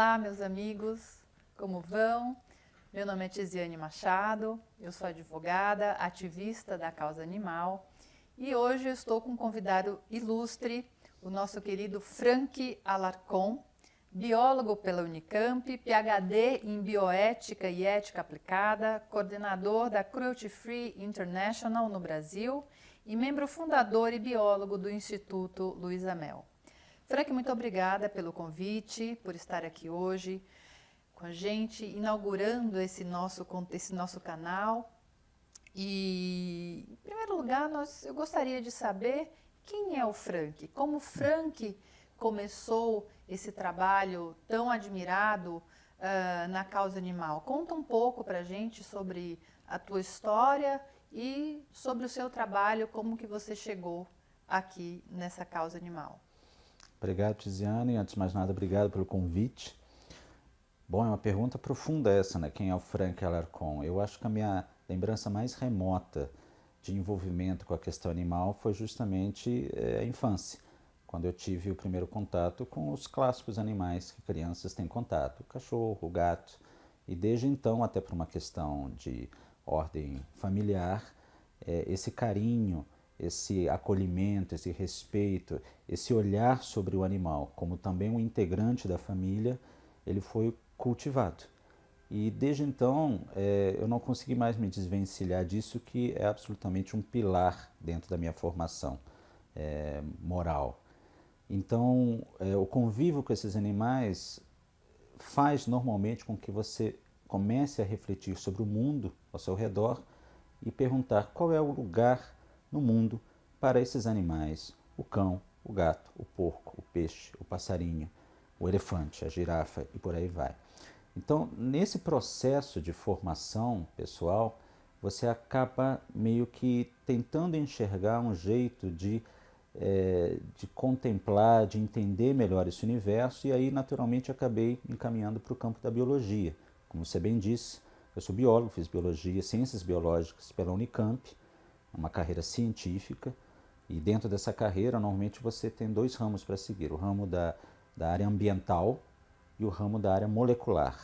Olá, meus amigos, como vão? Meu nome é Tiziane Machado, eu sou advogada, ativista da causa animal e hoje eu estou com um convidado ilustre, o nosso querido Frank Alarcon, biólogo pela Unicamp, PhD em bioética e ética aplicada, coordenador da Cruelty Free International no Brasil e membro fundador e biólogo do Instituto Luiza Mel. Frank, muito obrigada pelo convite, por estar aqui hoje com a gente, inaugurando esse nosso canal. E, em primeiro lugar, eu gostaria de saber quem é o Frank, como o Frank começou esse trabalho tão admirado na causa animal. Conta um pouco para a gente sobre a tua história e sobre o seu trabalho, como que você chegou aqui nessa causa animal. Obrigado, Tiziane. Antes de mais nada, obrigado pelo convite. Bom, é uma pergunta profunda essa, né? Quem é o Frank Alarcon? Eu acho que a minha lembrança mais remota de envolvimento com a questão animal foi justamente a infância, quando eu tive o primeiro contato com os clássicos animais que crianças têm contato, o cachorro, o gato. E desde então, até por uma questão de ordem familiar, esse carinho, esse acolhimento, esse respeito, esse olhar sobre o animal como também um integrante da família, ele foi cultivado. E desde então eu não consegui mais me desvencilhar disso, que é absolutamente um pilar dentro da minha formação moral. Então o convívio com esses animais faz normalmente com que você comece a refletir sobre o mundo ao seu redor e perguntar qual é o lugar no mundo para esses animais: o cão, o gato, o porco, o peixe, o passarinho, o elefante, a girafa e por aí vai. Então, nesse processo de formação pessoal, você acaba meio que tentando enxergar um jeito de contemplar, de entender melhor esse universo, e aí naturalmente acabei encaminhando para o campo da biologia. Como você bem disse, eu sou biólogo, fiz biologia, ciências biológicas pela Unicamp, uma carreira científica, e dentro dessa carreira normalmente você tem dois ramos para seguir: o ramo da área ambiental e o ramo da área molecular.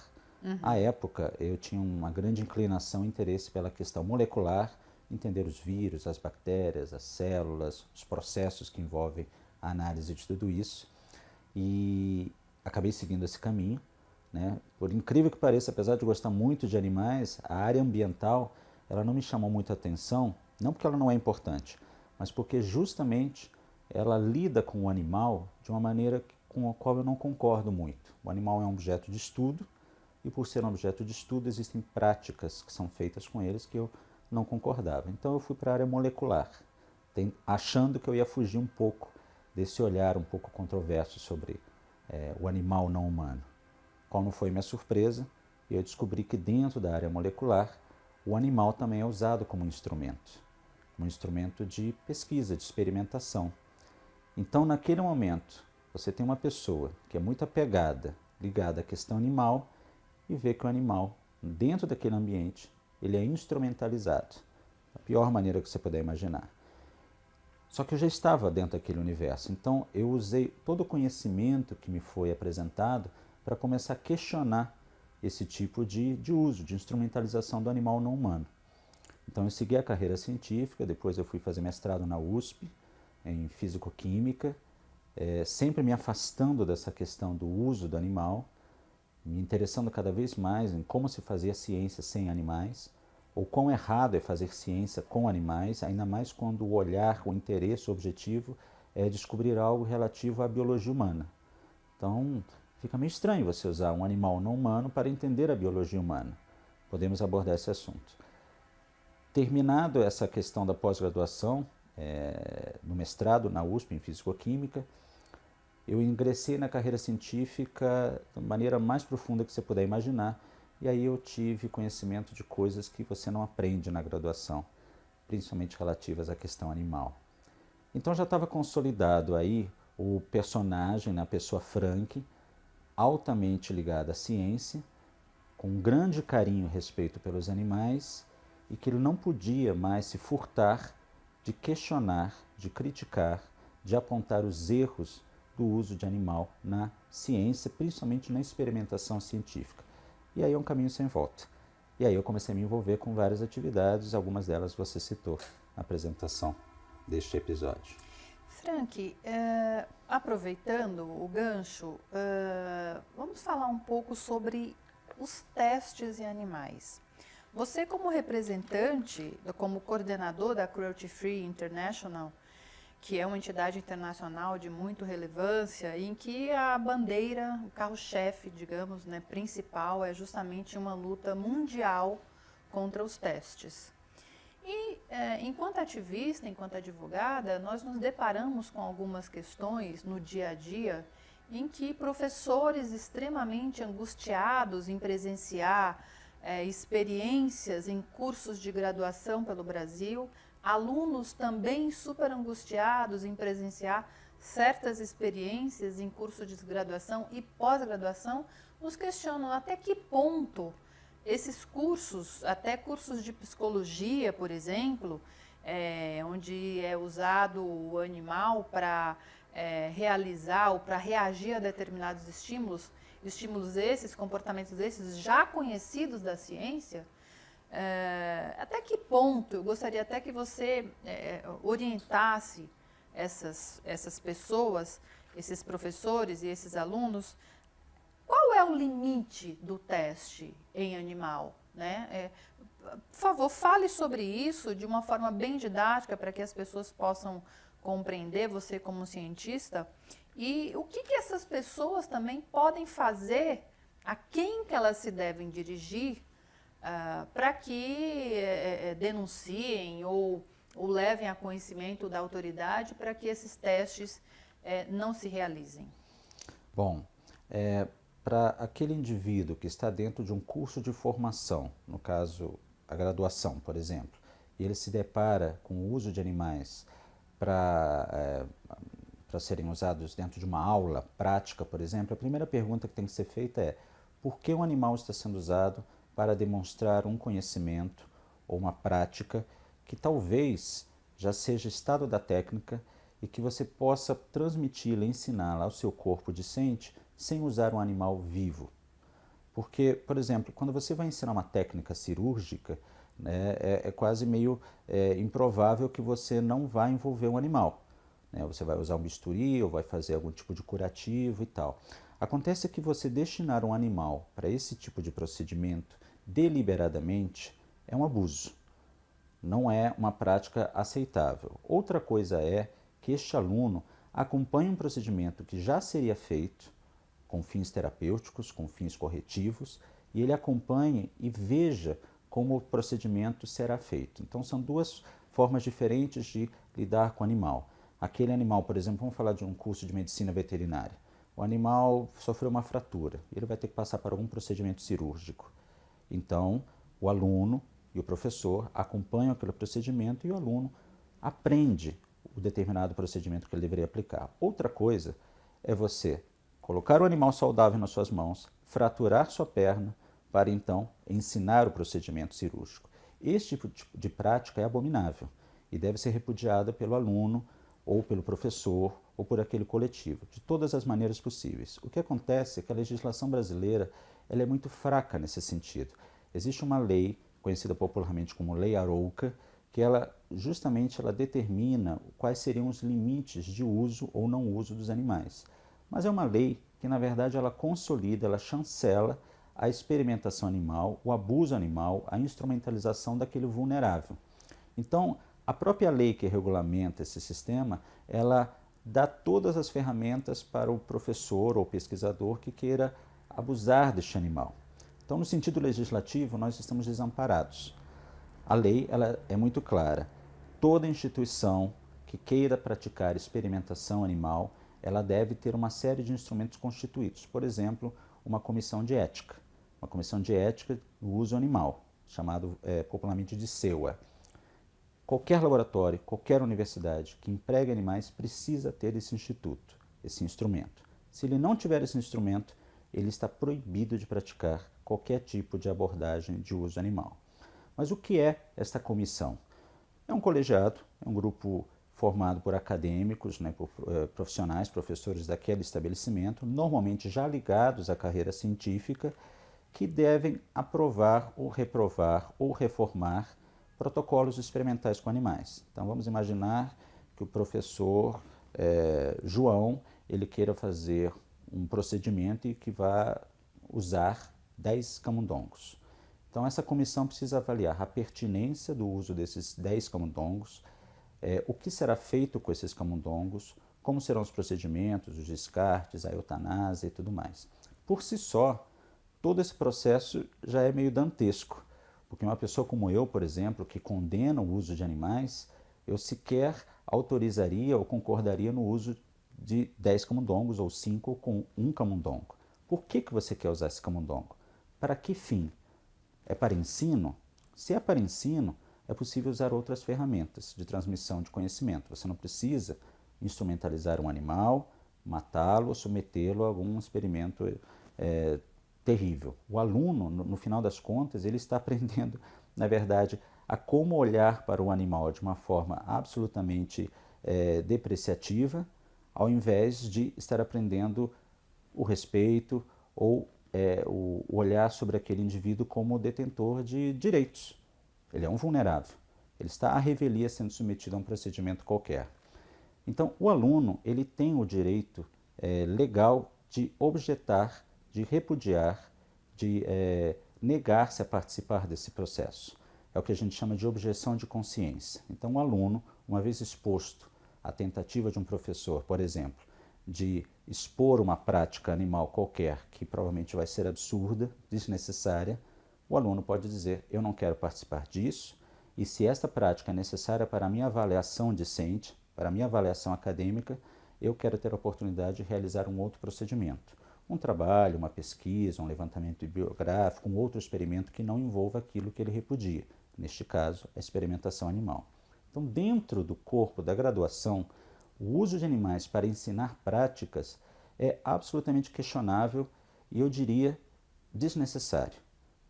À época eu tinha uma grande inclinação e interesse pela questão molecular, entender os vírus, as bactérias, as células, os processos que envolvem a análise de tudo isso, e acabei seguindo esse caminho, né? Por incrível que pareça, apesar de gostar muito de animais, a área ambiental ela não me chamou muita atenção, não porque ela não é importante, mas porque justamente ela lida com o animal de uma maneira com a qual eu não concordo muito. O animal é um objeto de estudo, e por ser um objeto de estudo existem práticas que são feitas com eles que eu não concordava. Então eu fui para a área molecular, achando que eu ia fugir um pouco desse olhar um pouco controverso sobre o animal não humano. Qual não foi minha surpresa? Eu descobri que dentro da área molecular o animal também é usado como um instrumento de pesquisa, de experimentação. Então, naquele momento, você tem uma pessoa que é muito apegada, ligada à questão animal, e vê que o animal, dentro daquele ambiente, ele é instrumentalizado da pior maneira que você puder imaginar. Só que eu já estava dentro daquele universo, então eu usei todo o conhecimento que me foi apresentado para começar a questionar esse tipo de uso, de instrumentalização do animal não humano. Então eu segui a carreira científica, depois eu fui fazer mestrado na USP, em físico-química, sempre me afastando dessa questão do uso do animal, me interessando cada vez mais em como se fazia ciência sem animais, ou quão errado é fazer ciência com animais, ainda mais quando o olhar, o interesse, o objetivo é descobrir algo relativo à biologia humana. Então, fica meio estranho você usar um animal não humano para entender a biologia humana. Podemos abordar esse assunto. Terminado essa questão da pós-graduação, no mestrado na USP em Físico-Química, eu ingressei na carreira científica da maneira mais profunda que você puder imaginar, e aí eu tive conhecimento de coisas que você não aprende na graduação, principalmente relativas à questão animal. Então já estava consolidado aí o personagem, a pessoa Frank, altamente ligada à ciência, com um grande carinho e respeito pelos animais, e que ele não podia mais se furtar de questionar, de criticar, de apontar os erros do uso de animal na ciência, principalmente na experimentação científica. E aí é um caminho sem volta. E aí eu comecei a me envolver com várias atividades, algumas delas você citou na apresentação deste episódio. Frank, aproveitando o gancho, vamos falar um pouco sobre os testes em animais. Você, como representante, como coordenador da Cruelty Free International, que é uma entidade internacional de muita relevância, em que a bandeira, o carro-chefe, digamos, né, principal, é justamente uma luta mundial contra os testes. E, enquanto ativista, enquanto advogada, nós nos deparamos com algumas questões no dia a dia em que professores extremamente angustiados em presenciar experiências em cursos de graduação pelo Brasil, alunos também super angustiados em presenciar certas experiências em curso de graduação e pós-graduação, nos questionam até que ponto esses cursos, até cursos de psicologia, por exemplo, onde é usado o animal para realizar ou para reagir a determinados estímulos esses, comportamentos esses já conhecidos da ciência, até que ponto, eu gostaria até que você orientasse essas pessoas, esses professores e esses alunos, qual é o limite do teste em animal, né? Por favor, fale sobre isso de uma forma bem didática para que as pessoas possam compreender, você como cientista, e o que essas pessoas também podem fazer, a quem que elas se devem dirigir para que denunciem ou levem a conhecimento da autoridade para que esses testes não se realizem. Bom, para aquele indivíduo que está dentro de um curso de formação, no caso a graduação, por exemplo, e ele se depara com o uso de animais para serem usados dentro de uma aula prática, por exemplo, a primeira pergunta que tem que ser feita é: por que um animal está sendo usado para demonstrar um conhecimento ou uma prática que talvez já seja estado da técnica e que você possa transmiti-la, ensiná-la ao seu corpo discente sem usar um animal vivo? Porque, por exemplo, quando você vai ensinar uma técnica cirúrgica, né, é quase meio improvável que você não vá envolver um animal. Né? Você vai usar um bisturi ou vai fazer algum tipo de curativo e tal. Acontece que você destinar um animal para esse tipo de procedimento deliberadamente é um abuso. Não é uma prática aceitável. Outra coisa é que este aluno acompanhe um procedimento que já seria feito com fins terapêuticos, com fins corretivos, e ele acompanhe e veja como o procedimento será feito. Então são duas formas diferentes de lidar com o animal. Aquele animal, por exemplo, vamos falar de um curso de medicina veterinária. O animal sofreu uma fratura, ele vai ter que passar por algum procedimento cirúrgico. Então, o aluno e o professor acompanham aquele procedimento e o aluno aprende o determinado procedimento que ele deveria aplicar. Outra coisa é você colocar o animal saudável nas suas mãos, fraturar sua perna, para então ensinar o procedimento cirúrgico. Esse tipo de prática é abominável e deve ser repudiada pelo aluno, ou pelo professor, ou por aquele coletivo, de todas as maneiras possíveis. O que acontece é que a legislação brasileira ela é muito fraca nesse sentido. Existe uma lei, conhecida popularmente como Lei Arouca, que ela determina quais seriam os limites de uso ou não uso dos animais. Mas é uma lei que, na verdade, ela consolida, ela chancela a experimentação animal, o abuso animal, a instrumentalização daquele vulnerável. Então, a própria lei que regulamenta esse sistema, ela dá todas as ferramentas para o professor ou pesquisador que queira abusar deste animal. Então, no sentido legislativo, nós estamos desamparados. A lei ela é muito clara. Toda instituição que queira praticar experimentação animal, ela deve ter uma série de instrumentos constituídos. Por exemplo, uma comissão de ética do uso animal, chamado popularmente de CEUA. Qualquer laboratório, qualquer universidade que empregue animais precisa ter esse instituto, esse instrumento. Se ele não tiver esse instrumento, ele está proibido de praticar qualquer tipo de abordagem de uso animal. Mas o que é esta comissão? É um colegiado, é um grupo formado por acadêmicos, né, por profissionais, professores daquele estabelecimento, normalmente já ligados à carreira científica, que devem aprovar ou reprovar ou reformar protocolos experimentais com animais. Então vamos imaginar que o professor João ele queira fazer um procedimento e que vá usar 10 camundongos. Então essa comissão precisa avaliar a pertinência do uso desses 10 camundongos, o que será feito com esses camundongos, como serão os procedimentos, os descartes, a eutanásia e tudo mais. Por si só, todo esse processo já é meio dantesco, porque uma pessoa como eu, por exemplo, que condena o uso de animais, eu sequer autorizaria ou concordaria no uso de 10 camundongos ou 5 com um camundongo. Por que você quer usar esse camundongo? Para que fim? É para ensino? Se é para ensino, é possível usar outras ferramentas de transmissão de conhecimento. Você não precisa instrumentalizar um animal, matá-lo ou submetê-lo a algum experimento terrível. O aluno, no final das contas, ele está aprendendo, na verdade, a como olhar para o animal de uma forma absolutamente depreciativa, ao invés de estar aprendendo o respeito ou o olhar sobre aquele indivíduo como detentor de direitos. Ele é um vulnerável. Ele está à revelia sendo submetido a um procedimento qualquer. Então, o aluno ele tem o direito legal de objetar, de repudiar, de negar-se a participar desse processo. É o que a gente chama de objeção de consciência. Então, o aluno, uma vez exposto à tentativa de um professor, por exemplo, de expor uma prática animal qualquer, que provavelmente vai ser absurda, desnecessária, o aluno pode dizer, eu não quero participar disso, e se esta prática é necessária para a minha avaliação discente, para a minha avaliação acadêmica, eu quero ter a oportunidade de realizar um outro procedimento. Um trabalho, uma pesquisa, um levantamento bibliográfico, um outro experimento que não envolva aquilo que ele repudia. Neste caso, a experimentação animal. Então, dentro do corpo da graduação, o uso de animais para ensinar práticas é absolutamente questionável e, eu diria, desnecessário.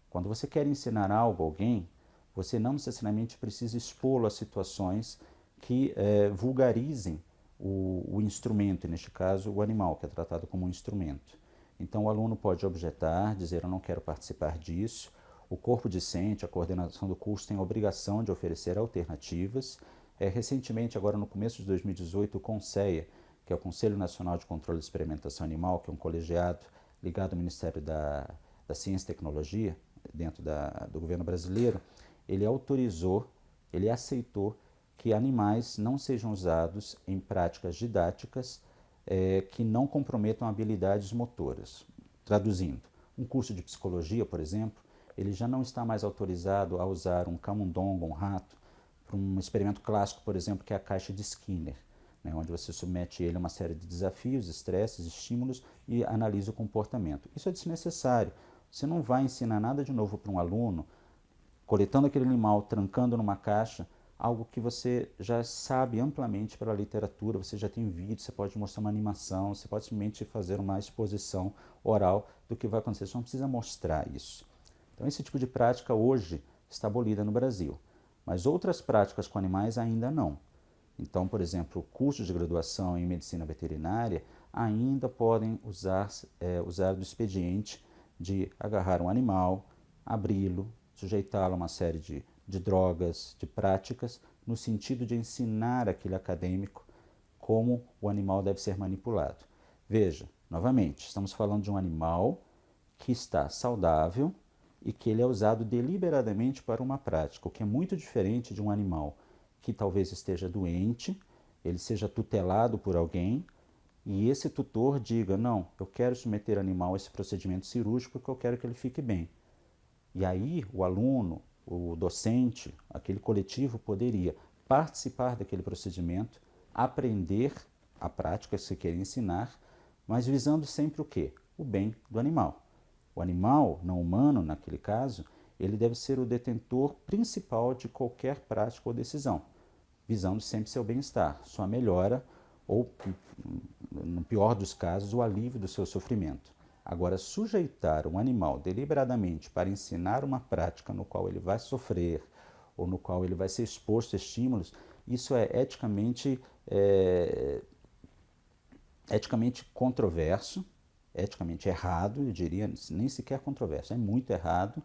Quando você quer ensinar algo a alguém, você não necessariamente precisa expô-lo a situações que vulgarizem o instrumento, e neste caso o animal, que é tratado como um instrumento. Então o aluno pode objetar, dizer eu não quero participar disso. O corpo discente, a coordenação do curso tem a obrigação de oferecer alternativas. Recentemente, agora no começo de 2018, o CONSEA, que é o Conselho Nacional de Controle de Experimentação Animal, que é um colegiado ligado ao Ministério da Ciência e Tecnologia, dentro do governo brasileiro, ele autorizou, ele aceitou que animais não sejam usados em práticas didáticas que não comprometam habilidades motoras. Traduzindo, um curso de psicologia, por exemplo, ele já não está mais autorizado a usar um camundongo, um rato, para um experimento clássico, por exemplo, que é a caixa de Skinner, né, onde você submete ele a uma série de desafios, estresses, estímulos e analisa o comportamento. Isso é desnecessário. Você não vai ensinar nada de novo para um aluno, coletando aquele animal, trancando numa caixa, algo que você já sabe amplamente pela literatura, você já tem vídeo, você pode mostrar uma animação, você pode simplesmente fazer uma exposição oral do que vai acontecer, você não precisa mostrar isso. Então esse tipo de prática hoje está abolida no Brasil, mas outras práticas com animais ainda não. Então, por exemplo, cursos de graduação em medicina veterinária ainda podem usar do expediente de agarrar um animal, abri-lo, sujeitá-lo a uma série de drogas, de práticas, no sentido de ensinar aquele acadêmico como o animal deve ser manipulado. Veja, novamente, estamos falando de um animal que está saudável e que ele é usado deliberadamente para uma prática, o que é muito diferente de um animal que talvez esteja doente, ele seja tutelado por alguém, e esse tutor diga, não, eu quero submeter o animal a esse procedimento cirúrgico porque eu quero que ele fique bem. E aí o aluno, o docente, aquele coletivo poderia participar daquele procedimento, aprender a prática que se quer ensinar, mas visando sempre o quê? O bem do animal. O animal não humano, naquele caso, ele deve ser o detentor principal de qualquer prática ou decisão, visando sempre seu bem-estar, sua melhora ou, no pior dos casos, o alívio do seu sofrimento. Agora, sujeitar um animal deliberadamente para ensinar uma prática no qual ele vai sofrer ou no qual ele vai ser exposto a estímulos, Isso é eticamente controverso, eticamente errado, eu diria, nem sequer controverso, é muito errado.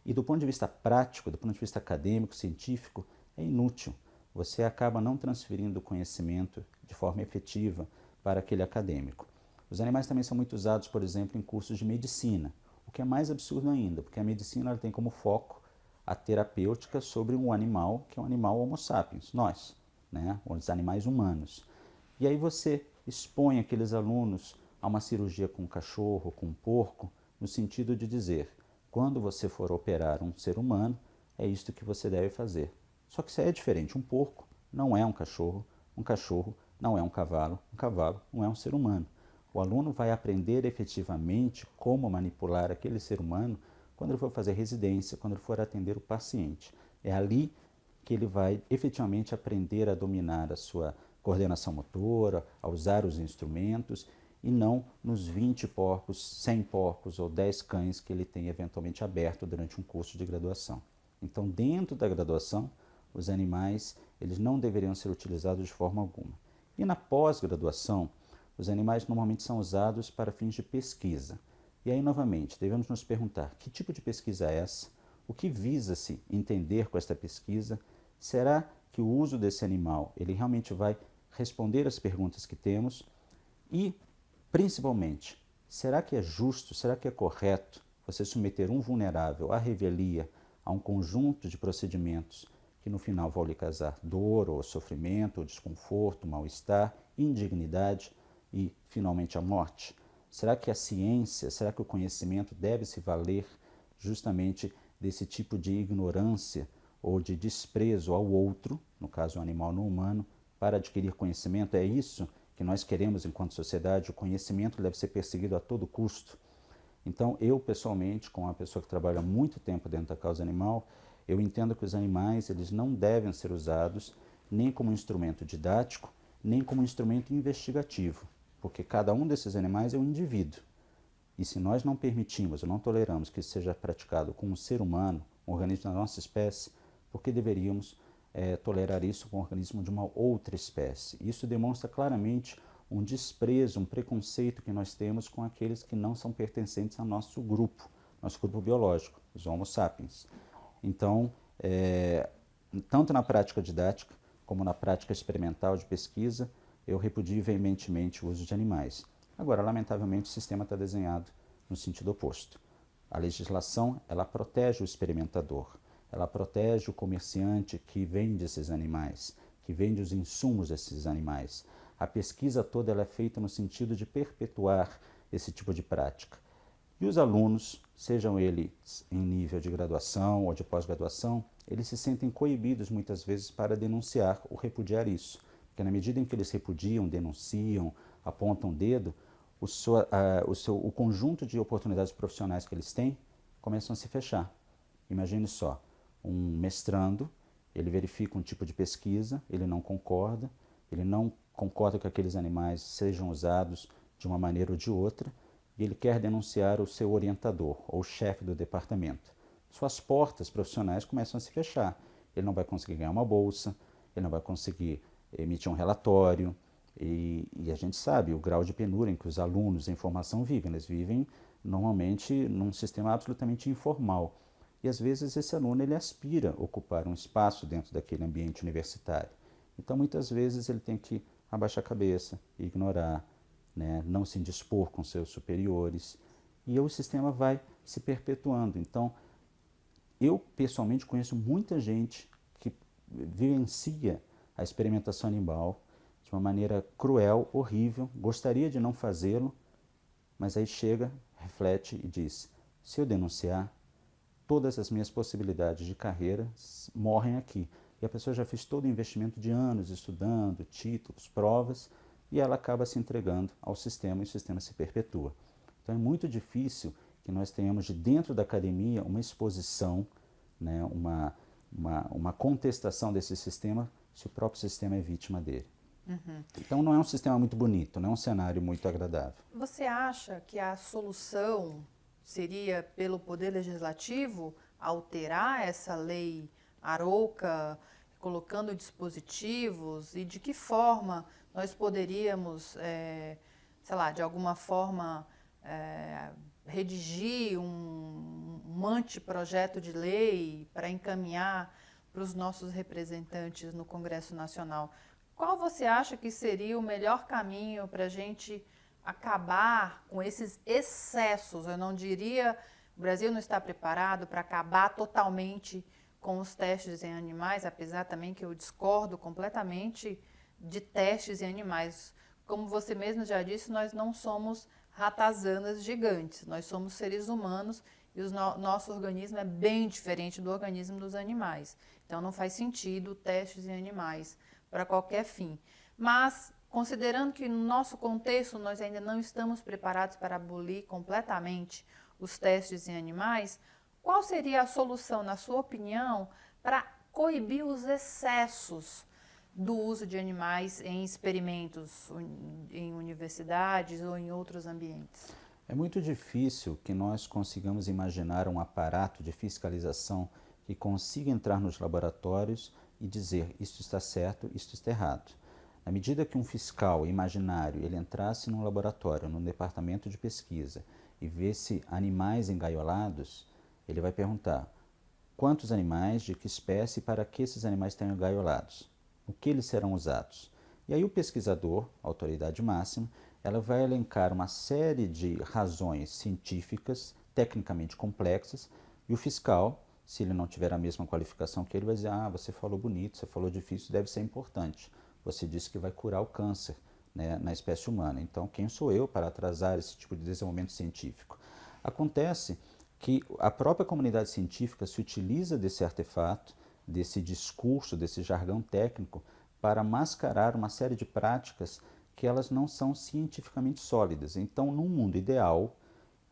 E do ponto de vista prático, do ponto de vista acadêmico, científico, é inútil. Você acaba não transferindo o conhecimento de forma efetiva para aquele acadêmico. Os animais também são muito usados, por exemplo, em cursos de medicina, o que é mais absurdo ainda, porque a medicina ela tem como foco a terapêutica sobre um animal, que é um animal Homo sapiens, nós, né, os animais humanos. E aí você expõe aqueles alunos a uma cirurgia com um cachorro, com um porco, no sentido de dizer, quando você for operar um ser humano, é isto que você deve fazer. Só que isso é diferente, um porco não é um cachorro não é um cavalo não é um ser humano. O aluno vai aprender efetivamente como manipular aquele ser humano quando ele for fazer residência, quando ele for atender o paciente. É ali que ele vai efetivamente aprender a dominar a sua coordenação motora, a usar os instrumentos, e não nos 20 porcos, 100 porcos ou 10 cães que ele tem eventualmente aberto durante um curso de graduação. Então, dentro da graduação, os animais eles não deveriam ser utilizados de forma alguma. E na pós-graduação, os animais normalmente são usados para fins de pesquisa. E aí, novamente, devemos nos perguntar que tipo de pesquisa é essa? O que visa-se entender com esta pesquisa? Será que o uso desse animal ele realmente vai responder às perguntas que temos? E, principalmente, será que é justo, será que é correto você submeter um vulnerável à revelia, a um conjunto de procedimentos que no final vão lhe causar dor, ou sofrimento, ou desconforto, mal-estar, indignidade e, finalmente, a morte? Será que a ciência, será que o conhecimento deve se valer justamente desse tipo de ignorância ou de desprezo ao outro, no caso o animal não humano, para adquirir conhecimento? É isso que nós queremos enquanto sociedade? O conhecimento deve ser perseguido a todo custo. Então, eu pessoalmente, como uma pessoa que trabalha há muito tempo dentro da causa animal, eu entendo que os animais eles não devem ser usados nem como instrumento didático, nem como instrumento investigativo, porque cada um desses animais é um indivíduo. E se nós não permitimos ou não toleramos que isso seja praticado com um ser humano, um organismo da nossa espécie, por que deveríamos tolerar isso com o organismo de uma outra espécie? Isso demonstra claramente um desprezo, um preconceito que nós temos com aqueles que não são pertencentes ao nosso grupo biológico, os Homo sapiens. Então, tanto na prática didática como na prática experimental de pesquisa, eu repudio veementemente o uso de animais. Agora, lamentavelmente, o sistema está desenhado no sentido oposto. A legislação, ela protege o experimentador, ela protege o comerciante que vende esses animais, que vende os insumos desses animais. A pesquisa toda ela é feita no sentido de perpetuar esse tipo de prática. E os alunos, sejam eles em nível de graduação ou de pós-graduação, eles se sentem coibidos muitas vezes para denunciar ou repudiar isso. Porque na medida em que eles repudiam, denunciam, apontam o dedo, o conjunto de oportunidades profissionais que eles têm começam a se fechar. Imagine só, um mestrando, ele verifica um tipo de pesquisa, ele não concorda que aqueles animais sejam usados de uma maneira ou de outra, e ele quer denunciar o seu orientador ou chefe do departamento. Suas portas profissionais começam a se fechar. Ele não vai conseguir ganhar uma bolsa, ele não vai conseguir emitir um relatório, e a gente sabe o grau de penúria em que os alunos em formação vivem. Eles vivem normalmente num sistema absolutamente informal. E às vezes esse aluno ele aspira a ocupar um espaço dentro daquele ambiente universitário. Então muitas vezes ele tem que abaixar a cabeça, ignorar, né, não se indispor com seus superiores, e o sistema vai se perpetuando. Então, eu pessoalmente conheço muita gente que vivencia a experimentação animal de uma maneira cruel, horrível, gostaria de não fazê-lo, mas aí chega, reflete e diz: se eu denunciar, todas as minhas possibilidades de carreira morrem aqui. E a pessoa já fez todo o investimento de anos estudando, títulos, provas, e ela acaba se entregando ao sistema e o sistema se perpetua. Então é muito difícil que nós tenhamos de dentro da academia uma exposição, né, uma contestação desse sistema se o próprio sistema é vítima dele. Uhum. Então não é um sistema muito bonito, não é um cenário muito agradável. Você acha que a solução seria pelo Poder Legislativo alterar essa lei Arouca, colocando dispositivos e de que forma nós poderíamos, sei lá, de alguma forma redigir um anteprojeto de lei para encaminhar para os nossos representantes no Congresso Nacional. Qual você acha que seria o melhor caminho para a gente acabar com esses excessos? Eu não diria, o Brasil não está preparado para acabar totalmente com os testes em animais, apesar também que eu discordo completamente de testes em animais. Como você mesmo já disse, nós não somos ratazanas gigantes, nós somos seres humanos e nosso organismo é bem diferente do organismo dos animais. Então não faz sentido testes em animais para qualquer fim. Mas, considerando que no nosso contexto nós ainda não estamos preparados para abolir completamente os testes em animais, qual seria a solução, na sua opinião, para coibir os excessos do uso de animais em experimentos em universidades ou em outros ambientes? É muito difícil que nós consigamos imaginar um aparato de fiscalização que consiga entrar nos laboratórios e dizer isto está certo, isto está errado. Na medida que um fiscal imaginário ele entrasse num laboratório, num departamento de pesquisa e visse animais engaiolados, ele vai perguntar quantos animais, de que espécie, para que esses animais tenham engaiolados, o que eles serão usados. E aí o pesquisador, a autoridade máxima, ela vai elencar uma série de razões científicas, tecnicamente complexas, e o fiscal, se ele não tiver a mesma qualificação que ele, vai dizer, você falou bonito, você falou difícil, deve ser importante. Você disse que vai curar o câncer, né, na espécie humana. Então, quem sou eu para atrasar esse tipo de desenvolvimento científico? Acontece que a própria comunidade científica se utiliza desse artefato, desse discurso, desse jargão técnico, para mascarar uma série de práticas que elas não são cientificamente sólidas. Então, num mundo ideal,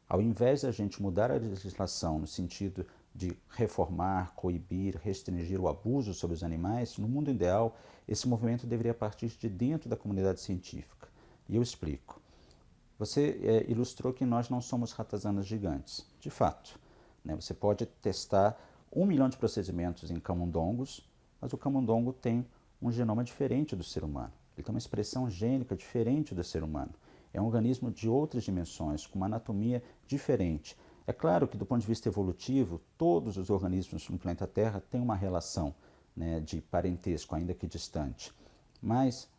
ao invés de a gente mudar a legislação no sentido de reformar, coibir, restringir o abuso sobre os animais, no mundo ideal, esse movimento deveria partir de dentro da comunidade científica. E eu explico. Você ilustrou que nós não somos ratazanas gigantes. De fato, né, você pode testar 1 milhão de procedimentos em camundongos, mas o camundongo tem um genoma diferente do ser humano. Ele tem uma expressão gênica diferente do ser humano. É um organismo de outras dimensões, com uma anatomia diferente. É claro que, do ponto de vista evolutivo, todos os organismos no planeta Terra têm uma relação, né, de parentesco, ainda que distante. Mas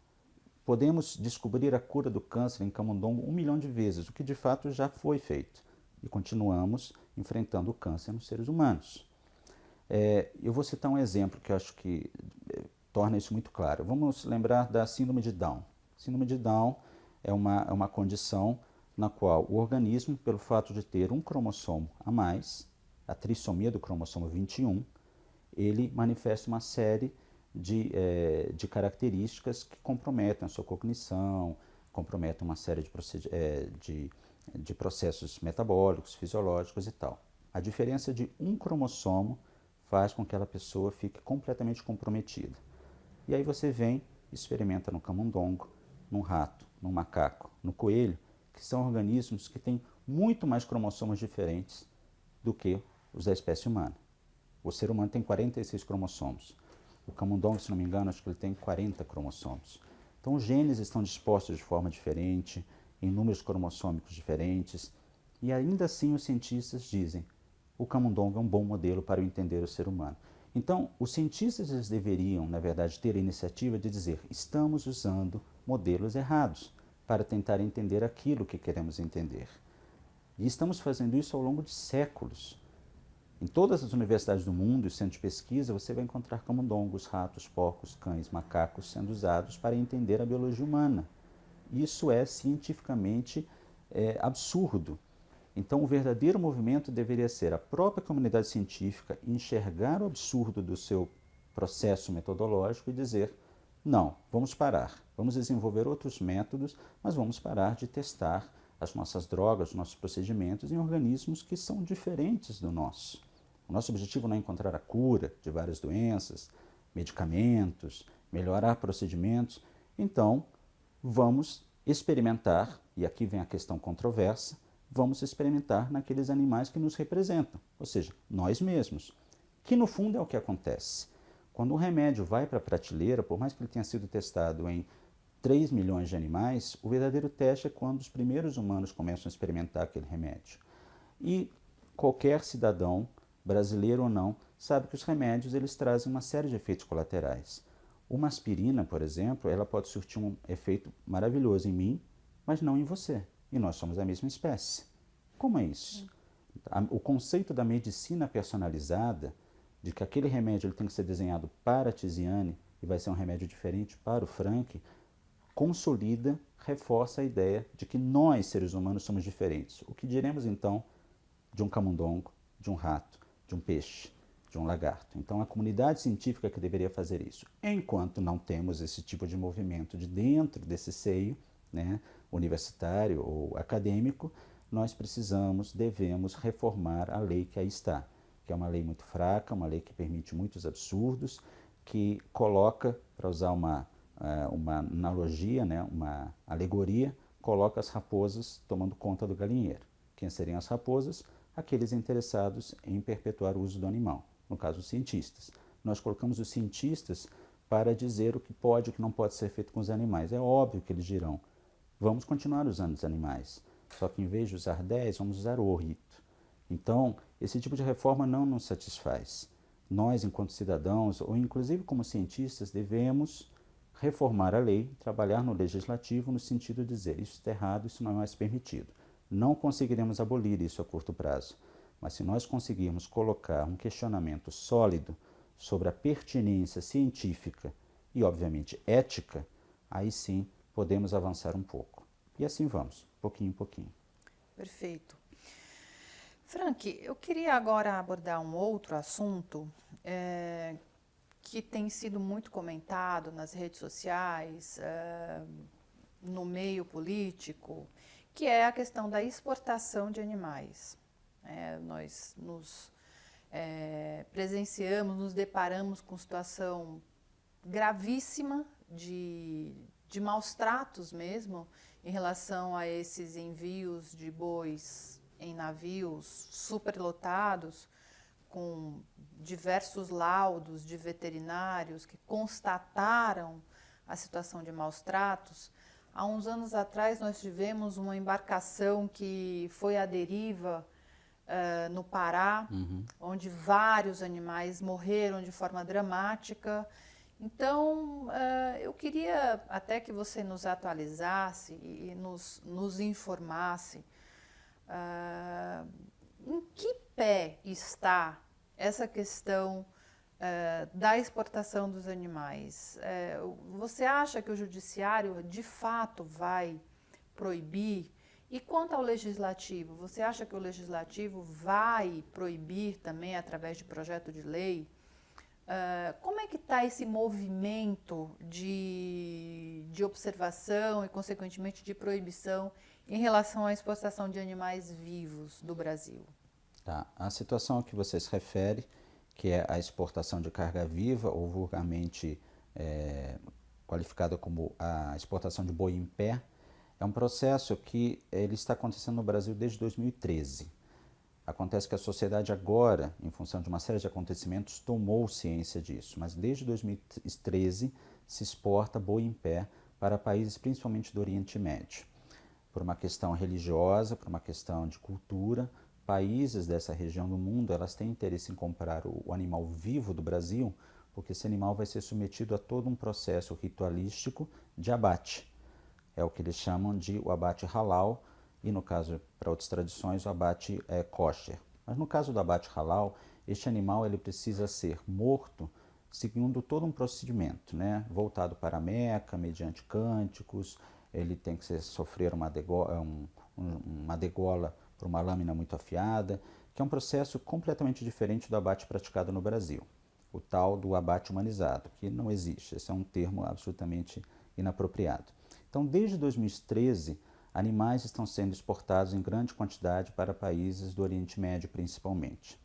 podemos descobrir a cura do câncer em camundongo 1 milhão de vezes, o que de fato já foi feito. E continuamos enfrentando o câncer nos seres humanos. Eu vou citar um exemplo que eu acho que torna isso muito claro. Vamos lembrar da síndrome de Down. Síndrome de Down é uma condição na qual o organismo, pelo fato de ter um cromossomo a mais, a trissomia do cromossomo 21, ele manifesta uma série de características que comprometem a sua cognição, comprometem uma série de processos metabólicos, fisiológicos e tal. A diferença de um cromossomo faz com que aquela pessoa fique completamente comprometida. E aí você vem, experimenta no camundongo, no rato, no macaco, no coelho, que são organismos que têm muito mais cromossomos diferentes do que os da espécie humana. O ser humano tem 46 cromossomos. O camundongo, se não me engano, acho que ele tem 40 cromossomos. Então os genes estão dispostos de forma diferente, em números cromossômicos diferentes, e ainda assim os cientistas dizem o camundongo é um bom modelo para entender o ser humano. Então, os cientistas eles deveriam, na verdade, ter a iniciativa de dizer estamos usando modelos errados para tentar entender aquilo que queremos entender. E estamos fazendo isso ao longo de séculos. Em todas as universidades do mundo e centros de pesquisa, você vai encontrar camundongos, ratos, porcos, cães, macacos sendo usados para entender a biologia humana. Isso é cientificamente absurdo. Então, o verdadeiro movimento deveria ser a própria comunidade científica enxergar o absurdo do seu processo metodológico e dizer não, vamos parar, vamos desenvolver outros métodos, mas vamos parar de testar as nossas drogas, os nossos procedimentos em organismos que são diferentes do nosso. O nosso objetivo não é encontrar a cura de várias doenças, medicamentos, melhorar procedimentos. Então, vamos experimentar, e aqui vem a questão controversa, vamos experimentar naqueles animais que nos representam, ou seja, nós mesmos, que no fundo é o que acontece. Quando um remédio vai para a prateleira, por mais que ele tenha sido testado em 3 milhões de animais, o verdadeiro teste é quando os primeiros humanos começam a experimentar aquele remédio. E qualquer cidadão, brasileiro ou não, sabe que os remédios eles trazem uma série de efeitos colaterais. Uma aspirina, por exemplo, ela pode surtir um efeito maravilhoso em mim, mas não em você. E nós somos a mesma espécie. Como é isso? O conceito da medicina personalizada, de que aquele remédio ele tem que ser desenhado para a Tiziane e vai ser um remédio diferente para o Frank, consolida, reforça a ideia de que nós, seres humanos, somos diferentes. O que diremos então de um camundongo, de um rato, de um peixe, de um lagarto? Então a comunidade científica que deveria fazer isso. Enquanto não temos esse tipo de movimento de dentro desse seio, né, universitário ou acadêmico, nós devemos reformar a lei que aí está, que é uma lei muito fraca, uma lei que permite muitos absurdos, que coloca, para usar uma analogia, né, uma alegoria, coloca as raposas tomando conta do galinheiro. Quem seriam as raposas? Aqueles interessados em perpetuar o uso do animal, no caso os cientistas. Nós colocamos os cientistas para dizer o que pode e o que não pode ser feito com os animais. É óbvio que eles dirão, vamos continuar usando os animais, só que em vez de usar 10, vamos usar 8. Então, esse tipo de reforma não nos satisfaz. Nós, enquanto cidadãos, ou inclusive como cientistas, devemos reformar a lei, trabalhar no legislativo no sentido de dizer isso está errado, isso não é mais permitido. Não conseguiremos abolir isso a curto prazo, mas se nós conseguirmos colocar um questionamento sólido sobre a pertinência científica e, obviamente, ética, aí sim podemos avançar um pouco. E assim vamos, pouquinho em pouquinho. Perfeito. Frank, eu queria agora abordar um outro assunto que tem sido muito comentado nas redes sociais, no meio político, que é a questão da exportação de animais. Nós nos presenciamos, nos deparamos com situação gravíssima de maus tratos mesmo em relação a esses envios de bois em navios superlotados, com diversos laudos de veterinários que constataram a situação de maus tratos. Há uns anos atrás nós tivemos uma embarcação que foi à deriva no Pará, onde vários animais morreram de forma dramática. Então, eu queria até que você nos atualizasse e nos informasse em que pé está essa questão da exportação dos animais. Você acha que o judiciário de fato vai proibir? E quanto ao legislativo, você acha que o legislativo vai proibir também através de projeto de lei? Como é que está esse movimento de observação e, consequentemente, de proibição em relação à exportação de animais vivos do Brasil? Tá. A situação a que você se refere, que é a exportação de carga viva, ou vulgarmente qualificada como a exportação de boi em pé, é um processo que ele está acontecendo no Brasil desde 2013. Acontece que a sociedade agora, em função de uma série de acontecimentos, tomou ciência disso, mas desde 2013 se exporta boi em pé para países principalmente do Oriente Médio. Por uma questão religiosa, por uma questão de cultura, países dessa região do mundo elas têm interesse em comprar o animal vivo do Brasil, porque esse animal vai ser submetido a todo um processo ritualístico de abate. É o que eles chamam de o abate halal, e no caso, para outras tradições, o abate kosher. Mas no caso do abate halal, este animal ele precisa ser morto seguindo todo um procedimento, né? Voltado para a Meca, mediante cânticos, ele tem que sofrer uma degola por uma lâmina muito afiada, que é um processo completamente diferente do abate praticado no Brasil. O tal do abate humanizado, que não existe, esse é um termo absolutamente inapropriado. Então, desde 2013, animais estão sendo exportados em grande quantidade para países do Oriente Médio, principalmente.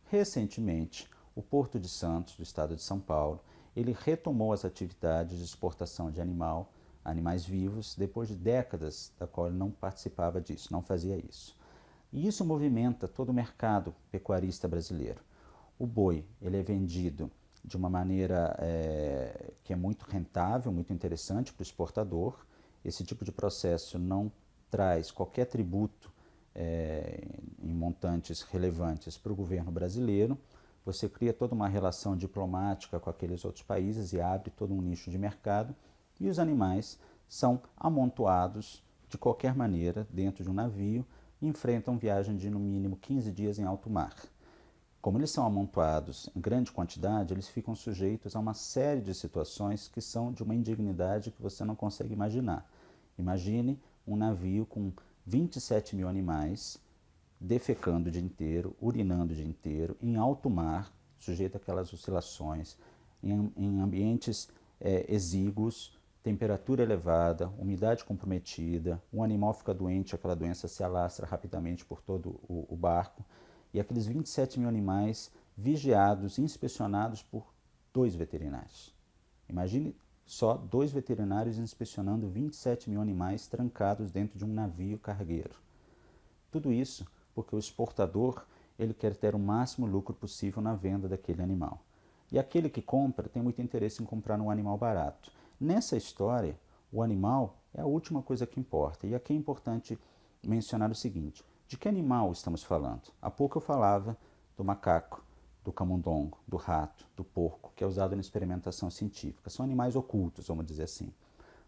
Recentemente, o Porto de Santos, do estado de São Paulo, ele retomou as atividades de exportação de animais vivos, depois de décadas da qual ele não participava disso, não fazia isso. E isso movimenta todo o mercado pecuarista brasileiro. O boi ele é vendido de uma maneira que é muito rentável, muito interessante para o exportador. Esse tipo de processo não traz qualquer tributo em montantes relevantes para o governo brasileiro. Você cria toda uma relação diplomática com aqueles outros países e abre todo um nicho de mercado, e os animais são amontoados de qualquer maneira dentro de um navio e enfrentam viagem de no mínimo 15 dias em alto mar. Como eles são amontoados em grande quantidade, eles ficam sujeitos a uma série de situações que são de uma indignidade que você não consegue imaginar. Imagine um navio com 27 mil animais defecando o dia inteiro, urinando o dia inteiro, em alto mar, sujeito àquelas oscilações, em ambientes exíguos, temperatura elevada, umidade comprometida, um animal fica doente, aquela doença se alastra rapidamente por todo o barco, e aqueles 27 mil animais vigiados, inspecionados por 2 veterinários. Imagine só 2 veterinários inspecionando 27 mil animais trancados dentro de um navio cargueiro. Tudo isso porque o exportador ele quer ter o máximo lucro possível na venda daquele animal. E aquele que compra tem muito interesse em comprar um animal barato. Nessa história, o animal é a última coisa que importa. E aqui é importante mencionar o seguinte: de que animal estamos falando? Há pouco eu falava do macaco, do camundongo, do rato, do porco, que é usado na experimentação científica. São animais ocultos, vamos dizer assim.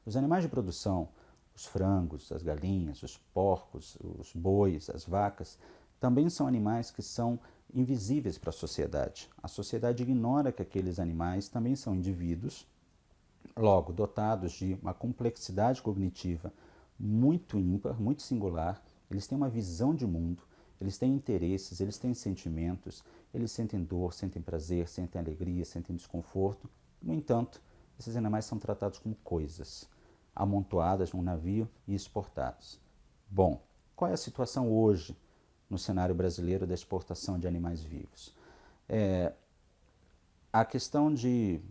Os animais de produção, os frangos, as galinhas, os porcos, os bois, as vacas, também são animais que são invisíveis para a sociedade. A sociedade ignora que aqueles animais também são indivíduos, logo dotados de uma complexidade cognitiva muito ímpar, muito singular. Eles têm uma visão de mundo, eles têm interesses, eles têm sentimentos, eles sentem dor, sentem prazer, sentem alegria, sentem desconforto. No entanto, esses animais são tratados como coisas, amontoadas num navio e exportados. Bom, qual é a situação hoje no cenário brasileiro da exportação de animais vivos? A questão de...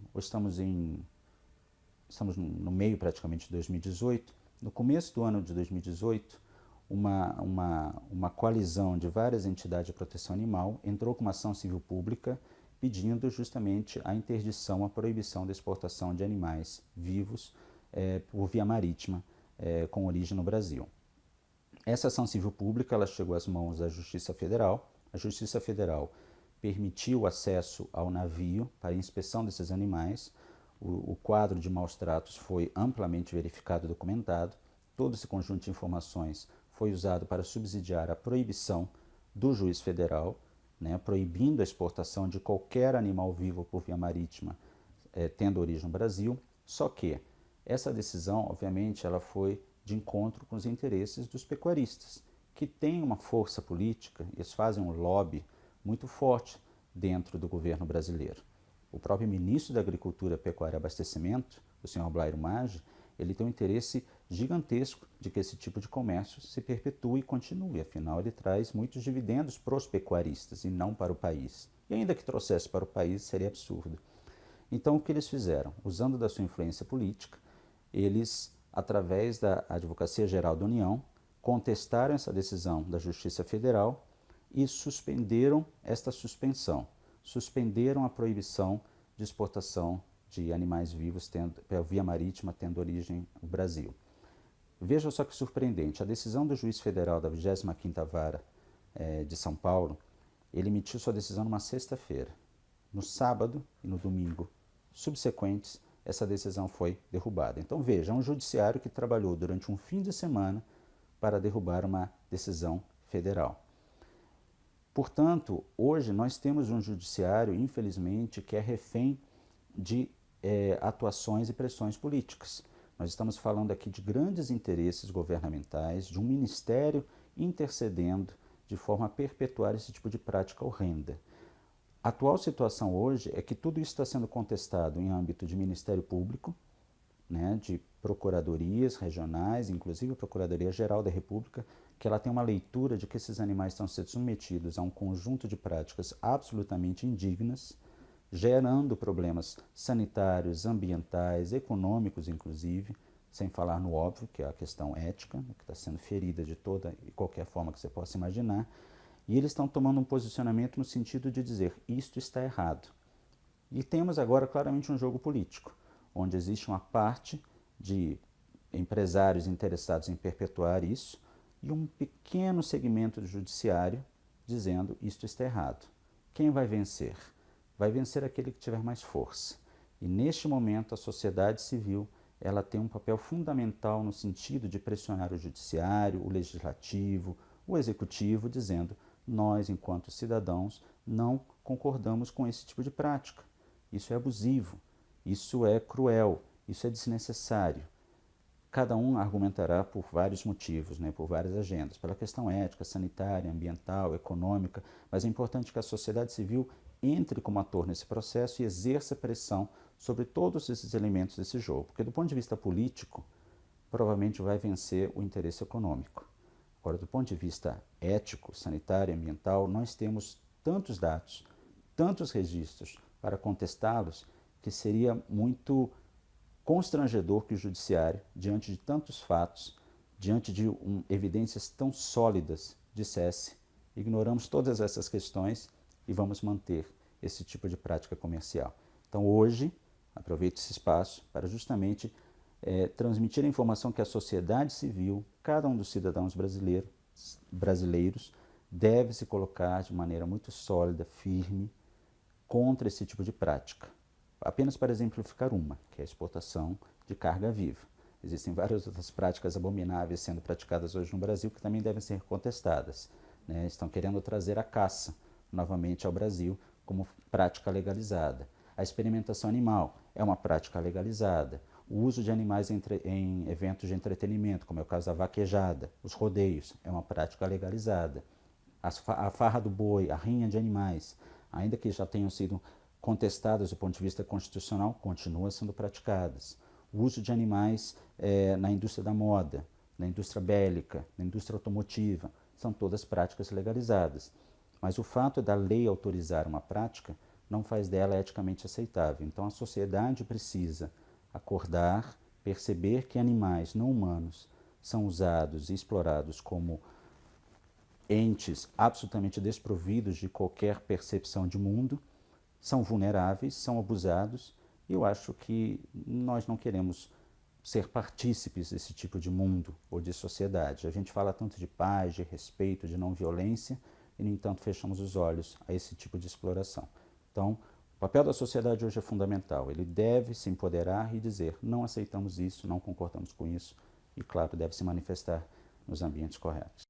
Estamos no meio praticamente de 2018. No começo do ano de 2018, uma coalizão de várias entidades de proteção animal entrou com uma ação civil pública pedindo justamente a interdição, a proibição da exportação de animais vivos por via marítima com origem no Brasil. Essa ação civil pública ela chegou às mãos da Justiça Federal. A Justiça Federal permitiu o acesso ao navio para inspeção desses animais. O quadro de maus tratos foi amplamente verificado e documentado. Todo esse conjunto de informações foi usado para subsidiar a proibição do juiz federal, proibindo a exportação de qualquer animal vivo por via marítima tendo origem no Brasil. Só que essa decisão, obviamente, ela foi de encontro com os interesses dos pecuaristas, que têm uma força política, eles fazem um lobby muito forte dentro do governo brasileiro. O próprio ministro da Agricultura, Pecuária e Abastecimento, o senhor Blairo Maggi, ele tem um interesse gigantesco de que esse tipo de comércio se perpetue e continue, afinal ele traz muitos dividendos para os pecuaristas e não para o país. E ainda que trouxesse para o país, seria absurdo. Então o que eles fizeram? Usando da sua influência política, eles, através da Advocacia Geral da União, contestaram essa decisão da Justiça Federal e suspenderam esta suspensão. Suspenderam a proibição de exportação de animais vivos via marítima tendo origem no Brasil. Veja só que surpreendente, a decisão do juiz federal da 25ª Vara de São Paulo, ele emitiu sua decisão numa sexta-feira. No sábado e no domingo subsequentes, essa decisão foi derrubada. Então veja, é um judiciário que trabalhou durante um fim de semana para derrubar uma decisão federal. Portanto, hoje nós temos um judiciário, infelizmente, que é refém de atuações e pressões políticas. Nós estamos falando aqui de grandes interesses governamentais, de um ministério intercedendo de forma a perpetuar esse tipo de prática horrenda. A atual situação hoje é que tudo isso está sendo contestado em âmbito de Ministério Público, de procuradorias regionais, inclusive a Procuradoria-Geral da República, que ela tem uma leitura de que esses animais estão sendo submetidos a um conjunto de práticas absolutamente indignas, gerando problemas sanitários, ambientais, econômicos inclusive, sem falar no óbvio, que é a questão ética, que está sendo ferida de toda e qualquer forma que você possa imaginar, e eles estão tomando um posicionamento no sentido de dizer, isto está errado. E temos agora claramente um jogo político, onde existe uma parte de empresários interessados em perpetuar isso e um pequeno segmento do judiciário dizendo isto está errado. Quem vai vencer? Vai vencer aquele que tiver mais força. E neste momento a sociedade civil ela tem um papel fundamental no sentido de pressionar o judiciário, o legislativo, o executivo, dizendo nós, enquanto cidadãos, não concordamos com esse tipo de prática. Isso é abusivo, isso é cruel, isso é desnecessário. Cada um argumentará por vários motivos, por várias agendas, pela questão ética, sanitária, ambiental, econômica, mas é importante que a sociedade civil entre como ator nesse processo e exerça pressão sobre todos esses elementos desse jogo, porque do ponto de vista político, provavelmente vai vencer o interesse econômico. Agora, do ponto de vista ético, sanitário, ambiental, nós temos tantos dados, tantos registros para contestá-los, que seria muito constrangedor que o judiciário, diante de tantos fatos, diante de evidências tão sólidas, dissesse: ignoramos todas essas questões e vamos manter esse tipo de prática comercial. Então hoje, aproveito esse espaço para justamente transmitir a informação que a sociedade civil, cada um dos cidadãos brasileiros, deve se colocar de maneira muito sólida, firme, contra esse tipo de prática. Apenas para exemplificar uma, que é a exportação de carga viva. Existem várias outras práticas abomináveis sendo praticadas hoje no Brasil que também devem ser contestadas. Estão querendo trazer a caça novamente ao Brasil como prática legalizada. A experimentação animal é uma prática legalizada. O uso de animais em eventos de entretenimento, como é o caso da vaquejada, os rodeios, é uma prática legalizada. A farra do boi, a rinha de animais, ainda que já tenham sido contestadas do ponto de vista constitucional, continuam sendo praticadas. O uso de animais na indústria da moda, na indústria bélica, na indústria automotiva, são todas práticas legalizadas. Mas o fato da lei autorizar uma prática não faz dela eticamente aceitável. Então a sociedade precisa acordar, perceber que animais não humanos são usados e explorados como entes absolutamente desprovidos de qualquer percepção de mundo, são vulneráveis, são abusados, e eu acho que nós não queremos ser partícipes desse tipo de mundo ou de sociedade. A gente fala tanto de paz, de respeito, de não violência, e, no entanto, fechamos os olhos a esse tipo de exploração. Então, o papel da sociedade hoje é fundamental. Ele deve se empoderar e dizer: não aceitamos isso, não concordamos com isso, e, claro, deve se manifestar nos ambientes corretos.